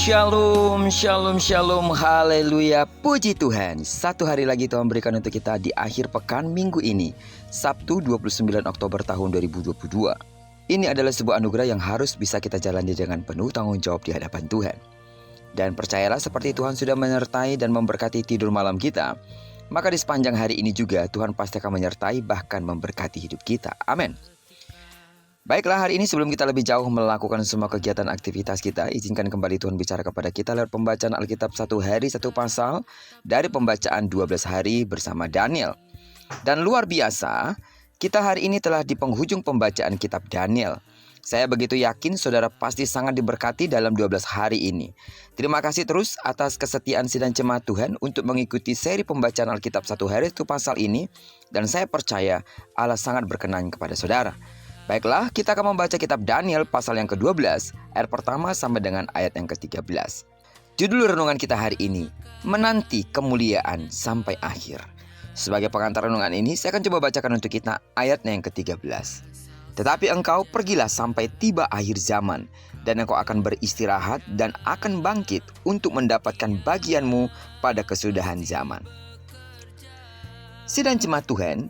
Shalom, shalom, shalom, haleluya, puji Tuhan. Satu hari lagi Tuhan berikan untuk kita di akhir pekan minggu ini, Sabtu 29 Oktober tahun 2022. Ini adalah sebuah anugerah yang harus bisa kita jalani dengan penuh tanggung jawab di hadapan Tuhan. Dan percayalah seperti Tuhan sudah menyertai dan memberkati tidur malam kita, maka di sepanjang hari ini juga Tuhan pasti akan menyertai bahkan memberkati hidup kita. Amin. Baiklah, hari ini sebelum kita lebih jauh melakukan semua kegiatan aktivitas kita, izinkan kembali Tuhan bicara kepada kita lewat pembacaan Alkitab satu hari satu pasal dari pembacaan 12 hari bersama Daniel. Dan luar biasa, kita hari ini telah di penghujung pembacaan kitab Daniel. Saya begitu yakin saudara pasti sangat diberkati dalam 12 hari ini. Terima kasih terus atas kesetiaan sidang jemaat Tuhan untuk mengikuti seri pembacaan Alkitab satu hari satu pasal ini. Dan saya percaya Allah sangat berkenan kepada saudara. Baiklah, kita akan membaca kitab Daniel pasal yang ke-12, ayat pertama sampai dengan ayat yang ke-13. Judul renungan kita hari ini, Menanti Kemuliaan Sampai Akhir. Sebagai pengantar renungan ini, saya akan coba bacakan untuk kita ayatnya yang ke-13. Tetapi engkau pergilah sampai tiba akhir zaman, dan engkau akan beristirahat dan akan bangkit untuk mendapatkan bagianmu pada kesudahan zaman. Sidang jemaat Tuhan,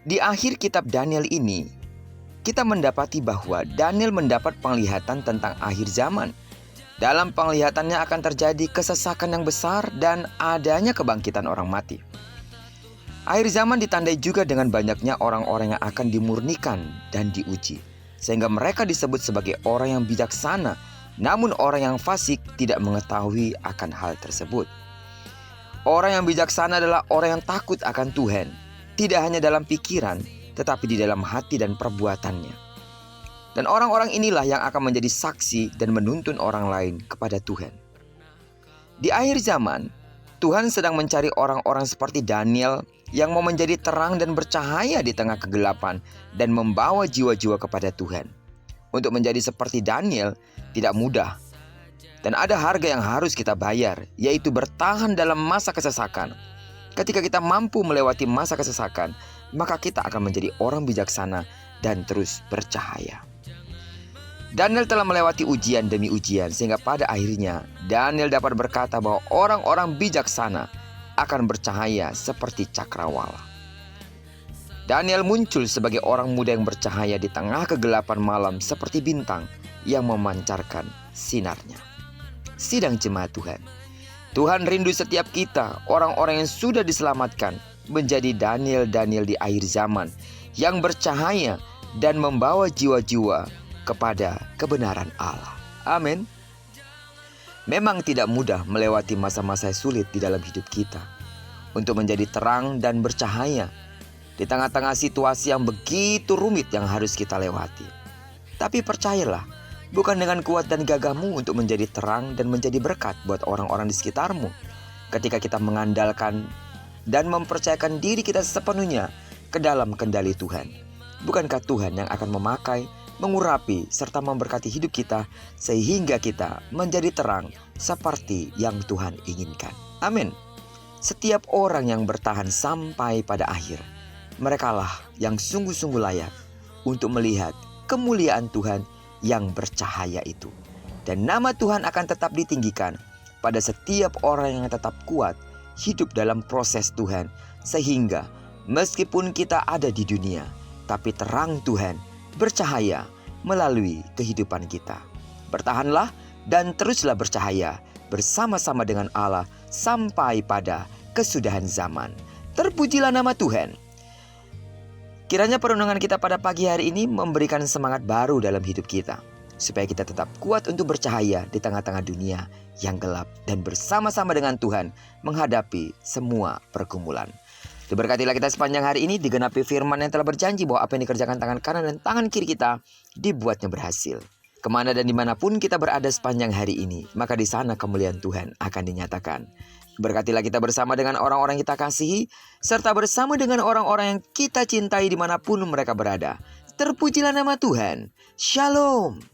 di akhir kitab Daniel ini, kita mendapati bahwa Daniel mendapat penglihatan tentang akhir zaman. Dalam penglihatannya akan terjadi kesesakan yang besar dan adanya kebangkitan orang mati. Akhir zaman ditandai juga dengan banyaknya orang-orang yang akan dimurnikan dan diuji, sehingga mereka disebut sebagai orang yang bijaksana, namun orang yang fasik tidak mengetahui akan hal tersebut. Orang yang bijaksana adalah orang yang takut akan Tuhan, tidak hanya dalam pikiran, tetapi di dalam hati dan perbuatannya. Dan orang-orang inilah yang akan menjadi saksi dan menuntun orang lain kepada Tuhan. Di akhir zaman, Tuhan sedang mencari orang-orang seperti Daniel yang mau menjadi terang dan bercahaya di tengah kegelapan dan membawa jiwa-jiwa kepada Tuhan. Untuk menjadi seperti Daniel tidak mudah. Dan ada harga yang harus kita bayar, yaitu bertahan dalam masa kesesakan. Ketika kita mampu melewati masa kesesakan, maka kita akan menjadi orang bijaksana dan terus bercahaya. Daniel telah melewati ujian demi ujian, sehingga pada akhirnya Daniel dapat berkata bahwa orang-orang bijaksana akan bercahaya seperti cakrawala. Daniel muncul sebagai orang muda yang bercahaya di tengah kegelapan malam seperti bintang yang memancarkan sinarnya. Sidang jemaat Tuhan, Tuhan rindu setiap kita, orang-orang yang sudah diselamatkan, menjadi Daniel-Daniel di akhir zaman yang bercahaya dan membawa jiwa-jiwa kepada kebenaran Allah. Amin. Memang tidak mudah melewati masa-masa sulit di dalam hidup kita untuk menjadi terang dan bercahaya di tengah-tengah situasi yang begitu rumit yang harus kita lewati. Tapi percayalah, bukan dengan kuat dan gagahmu untuk menjadi terang dan menjadi berkat buat orang-orang di sekitarmu. Ketika kita mengandalkan dan mempercayakan diri kita sepenuhnya ke dalam kendali Tuhan. Bukankah Tuhan yang akan memakai, mengurapi, serta memberkati hidup kita sehingga kita menjadi terang seperti yang Tuhan inginkan. Amin. Setiap orang yang bertahan sampai pada akhir, merekalah yang sungguh-sungguh layak untuk melihat kemuliaan Tuhan yang bercahaya itu. Dan nama Tuhan akan tetap ditinggikan pada setiap orang yang tetap kuat hidup dalam proses Tuhan, sehingga meskipun kita ada di dunia, tapi terang Tuhan bercahaya melalui kehidupan kita. Bertahanlah dan teruslah bercahaya bersama-sama dengan Allah sampai pada kesudahan zaman. Terpujilah nama Tuhan. Kiranya perenungan kita pada pagi hari ini memberikan semangat baru dalam hidup kita, supaya kita tetap kuat untuk bercahaya di tengah-tengah dunia yang gelap dan bersama-sama dengan Tuhan menghadapi semua pergumulan. Diberkatilah kita sepanjang hari ini, digenapi firman yang telah berjanji bahwa apa yang dikerjakan tangan kanan dan tangan kiri kita dibuatnya berhasil. Kemana dan dimanapun kita berada sepanjang hari ini, maka di sana kemuliaan Tuhan akan dinyatakan. Berkatilah kita bersama dengan orang-orang yang kita kasihi, serta bersama dengan orang-orang yang kita cintai dimanapun mereka berada. Terpujilah nama Tuhan. Shalom.